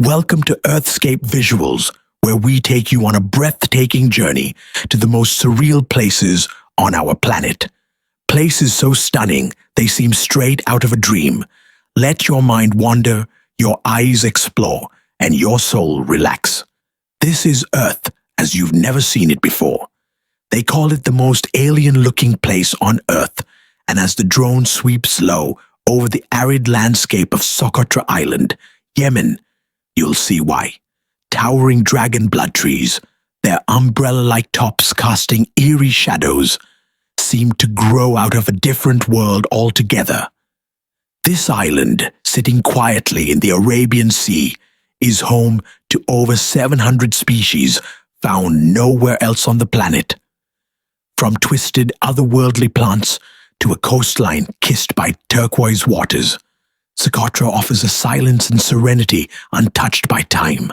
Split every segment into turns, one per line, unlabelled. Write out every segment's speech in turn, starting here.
Welcome to Earthscape Visuals, where we take you on a breathtaking journey to the most surreal places on our planet. Places so stunning they seem straight out of a dream. Let your mind wander, your eyes explore, and your soul relax. This is Earth as you've never seen it before. They call it the most alien-looking place on Earth, and as the drone sweeps low over the arid landscape of Socotra Island, Yemen, you'll see why. Towering dragon blood trees, their umbrella-like tops casting eerie shadows, seem to grow out of a different world altogether. This island, sitting quietly in the Arabian Sea, is home to over 700 species found nowhere else on the planet. From twisted otherworldly plants to a coastline kissed by turquoise waters, Socotra offers a silence and serenity untouched by time.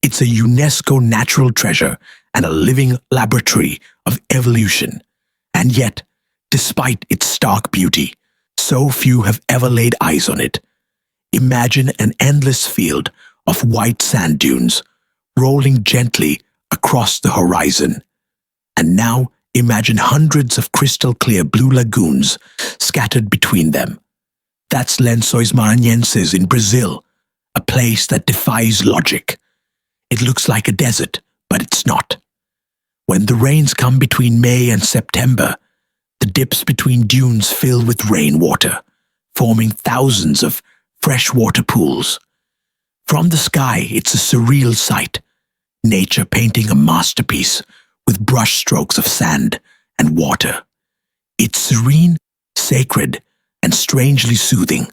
It's a UNESCO natural treasure and a living laboratory of evolution. And yet, despite its stark beauty, so few have ever laid eyes on it. Imagine an endless field of white sand dunes rolling gently across the horizon. And now imagine hundreds of crystal-clear blue lagoons scattered between them. That's Lençóis Maranhenses in Brazil, a place that defies logic. It looks like a desert, but it's not. When the rains come between May and September, the dips between dunes fill with rainwater, forming thousands of freshwater pools. From the sky, it's a surreal sight, nature painting a masterpiece with brushstrokes of sand and water. It's serene, sacred, and strangely soothing,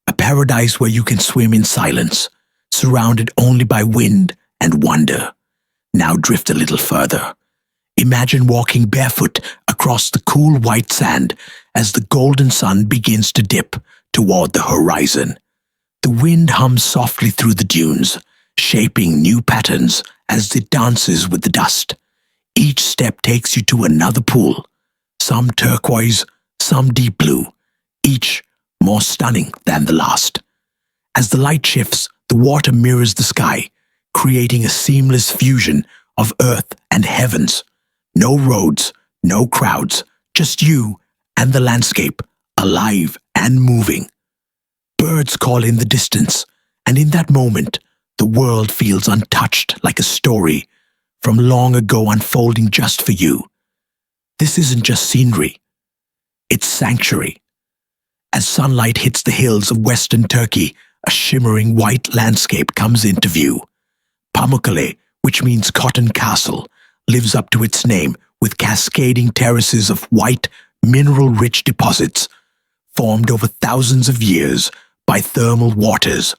a paradise where you can swim in silence, surrounded only by wind and wonder. Now drift a little further. Imagine walking barefoot across the cool white sand as the golden sun begins to dip toward the horizon. The wind hums softly through the dunes, shaping new patterns as it dances with the dust. Each step takes you to another pool, some turquoise, some deep blue, each more stunning than the last. As the light shifts, the water mirrors the sky, creating a seamless fusion of earth and heavens. No roads, no crowds, just you and the landscape, alive and moving. Birds call in the distance, and in that moment, the world feels untouched, like a story from long ago unfolding just for you. This isn't just scenery, it's sanctuary. As sunlight hits the hills of western Turkey, a shimmering white landscape comes into view. Pamukkale, which means cotton castle, lives up to its name with cascading terraces of white, mineral-rich deposits formed over thousands of years by thermal waters.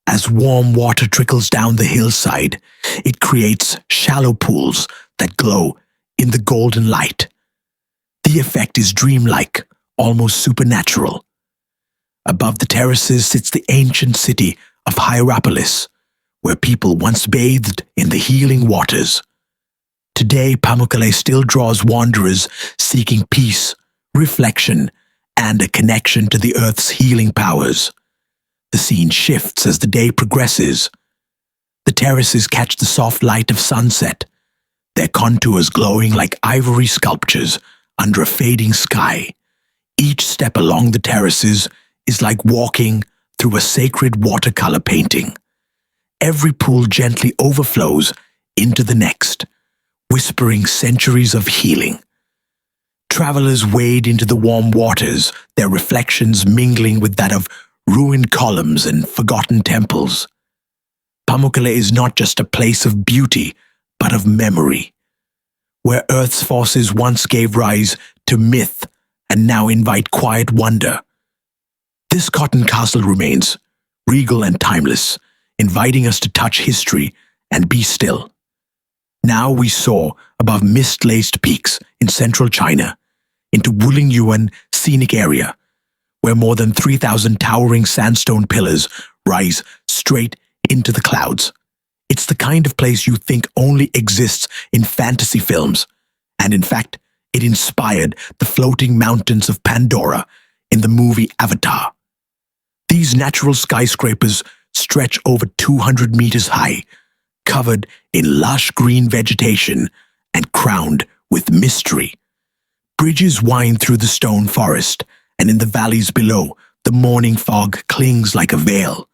As warm water trickles down the hillside, it creates shallow pools that glow in the golden light. The effect is dreamlike, almost supernatural. Above the terraces sits the ancient city of Hierapolis, where people once bathed in the healing waters. Today, Pamukkale still draws wanderers seeking peace, reflection, and a connection to the Earth's healing powers. The scene shifts as the day progresses. The terraces catch the soft light of sunset, their contours glowing like ivory sculptures under a fading sky. Each step along the terraces is like walking through a sacred watercolor painting. Every pool gently overflows into the next, whispering centuries of healing. Travelers wade into the warm waters, their reflections mingling with that of ruined columns and forgotten temples. Pamukkale is not just a place of beauty, but of memory, where Earth's forces once gave rise to myth and now invite quiet wonder. This cotton castle remains, regal and timeless, inviting us to touch history and be still. Now we soar above mist-laced peaks in central China, into Wulingyuan scenic area, where more than 3,000 towering sandstone pillars rise straight into the clouds. It's the kind of place you think only exists in fantasy films, and in fact, it inspired the floating mountains of Pandora in the movie Avatar. These natural skyscrapers stretch over 200 meters high, covered in lush green vegetation and crowned with mystery. Bridges wind through the stone forest, and in the valleys below, the morning fog clings like a veil.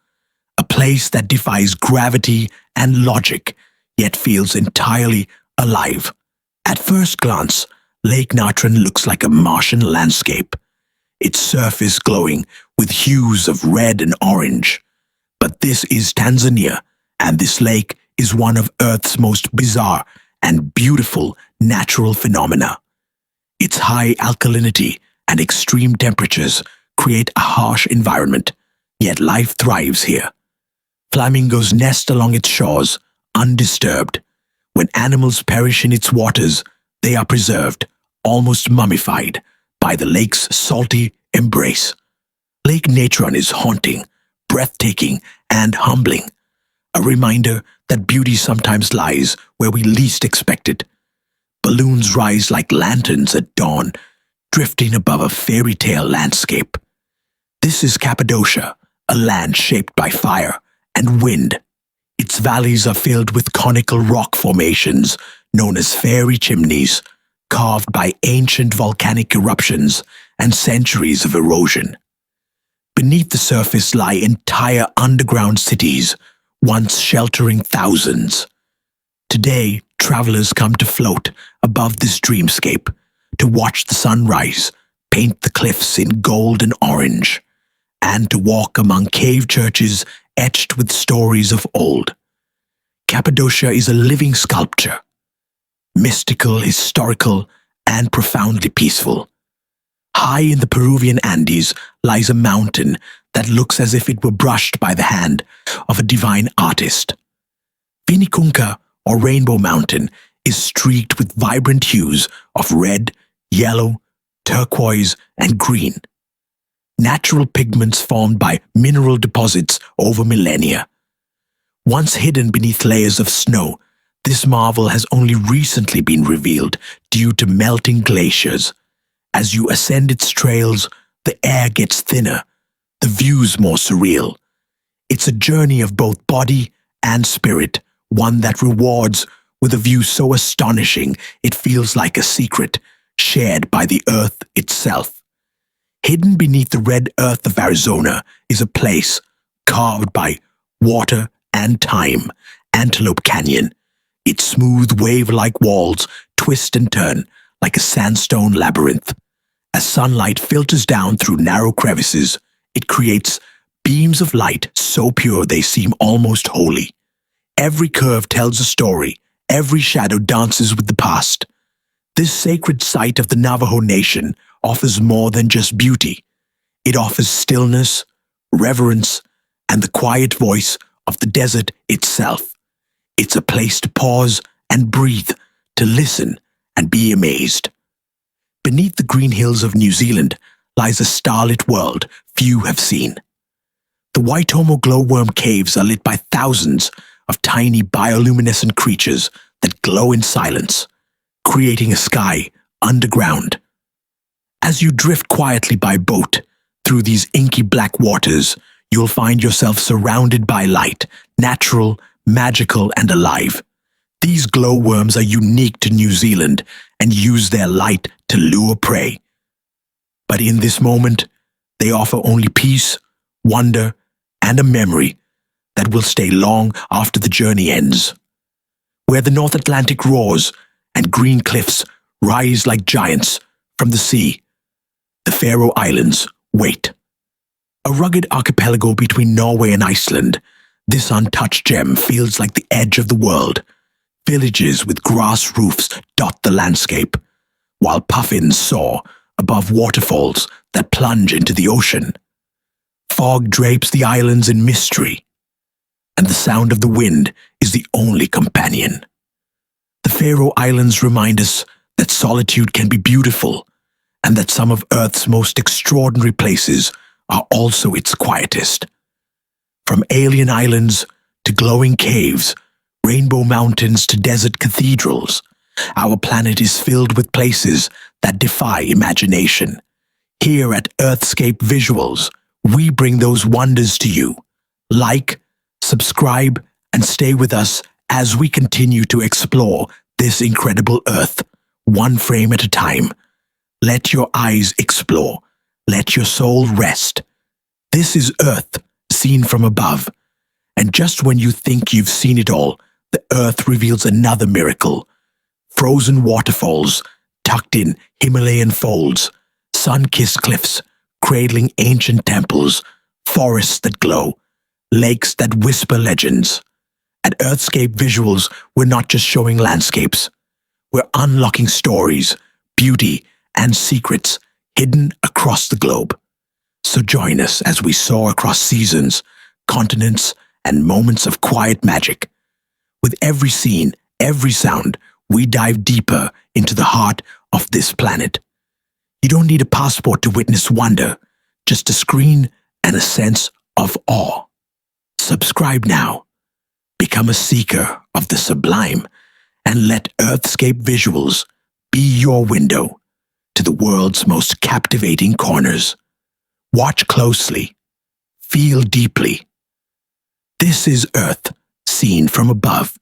A place that defies gravity and logic, yet feels entirely alive. At first glance, Lake Natron looks like a Martian landscape, its surface glowing with hues of red and orange. But this is Tanzania, and this lake is one of Earth's most bizarre and beautiful natural phenomena. Its high alkalinity and extreme temperatures create a harsh environment, yet life thrives here. Flamingos nest along its shores, undisturbed. When animals perish in its waters, they are preserved, almost mummified, by the lake's salty embrace. Lake Natron is haunting, breathtaking, and humbling. A reminder that beauty sometimes lies where we least expect it. Balloons rise like lanterns at dawn, drifting above a fairy tale landscape. This is Cappadocia, a land shaped by fire and wind. Its valleys are filled with conical rock formations known as fairy chimneys, carved by ancient volcanic eruptions and centuries of erosion. Beneath the surface lie entire underground cities, once sheltering thousands. Today, travelers come to float above this dreamscape, to watch the sunrise, paint the cliffs in gold and orange, and to walk among cave churches etched with stories of old. Cappadocia is a living sculpture, mystical, historical, and profoundly peaceful. High in the Peruvian Andes lies a mountain that looks as if it were brushed by the hand of a divine artist. Vinicunca, or Rainbow Mountain, is streaked with vibrant hues of red, yellow, turquoise, and green. Natural pigments formed by mineral deposits over millennia. Once hidden beneath layers of snow, this marvel has only recently been revealed due to melting glaciers. As you ascend its trails, the air gets thinner, the views more surreal. It's a journey of both body and spirit, one that rewards with a view so astonishing it feels like a secret shared by the earth itself. Hidden beneath the red earth of Arizona is a place carved by water and time, Antelope Canyon. Its smooth wave-like walls twist and turn like a sandstone labyrinth. As sunlight filters down through narrow crevices, it creates beams of light so pure they seem almost holy. Every curve tells a story, every shadow dances with the past. This sacred site of the Navajo Nation offers more than just beauty. It offers stillness, reverence, and the quiet voice of the desert itself. It's a place to pause and breathe, to listen and be amazed. Beneath the green hills of New Zealand lies a starlit world few have seen. The Waitomo glowworm caves are lit by thousands of tiny bioluminescent creatures that glow in silence, creating a sky underground. As you drift quietly by boat through these inky black waters, you'll find yourself surrounded by light, natural, magical, and alive. These glowworms are unique to New Zealand and use their light to lure prey. But in this moment, they offer only peace, wonder, and a memory that will stay long after the journey ends. Where the North Atlantic roars and green cliffs rise like giants from the sea, the Faroe Islands wait. A rugged archipelago between Norway and Iceland, this untouched gem feels like the edge of the world. Villages with grass roofs dot the landscape, while puffins soar above waterfalls that plunge into the ocean. Fog drapes the islands in mystery, and the sound of the wind is the only companion. The Faroe Islands remind us that solitude can be beautiful, and that some of Earth's most extraordinary places are also its quietest. From alien islands to glowing caves, rainbow mountains to desert cathedrals, our planet is filled with places that defy imagination. Here at Earthscape Visuals, we bring those wonders to you, like Subscribe and stay with us as we continue to explore this incredible Earth, one frame at a time. Let your eyes explore. Let your soul rest. This is Earth, seen from above. And just when you think you've seen it all, the Earth reveals another miracle. Frozen waterfalls, tucked in Himalayan folds, sun-kissed cliffs, cradling ancient temples, forests that glow, lakes that whisper legends. At Earthscape Visuals, we're not just showing landscapes. We're unlocking stories, beauty, and secrets hidden across the globe. So join us as we soar across seasons, continents, and moments of quiet magic. With every scene, every sound, we dive deeper into the heart of this planet. You don't need a passport to witness wonder, just a screen and a sense of awe. Subscribe now. Become a seeker of the sublime and let Earthscape Visuals be your window to the world's most captivating corners. Watch closely. Feel deeply. This is Earth, seen from above.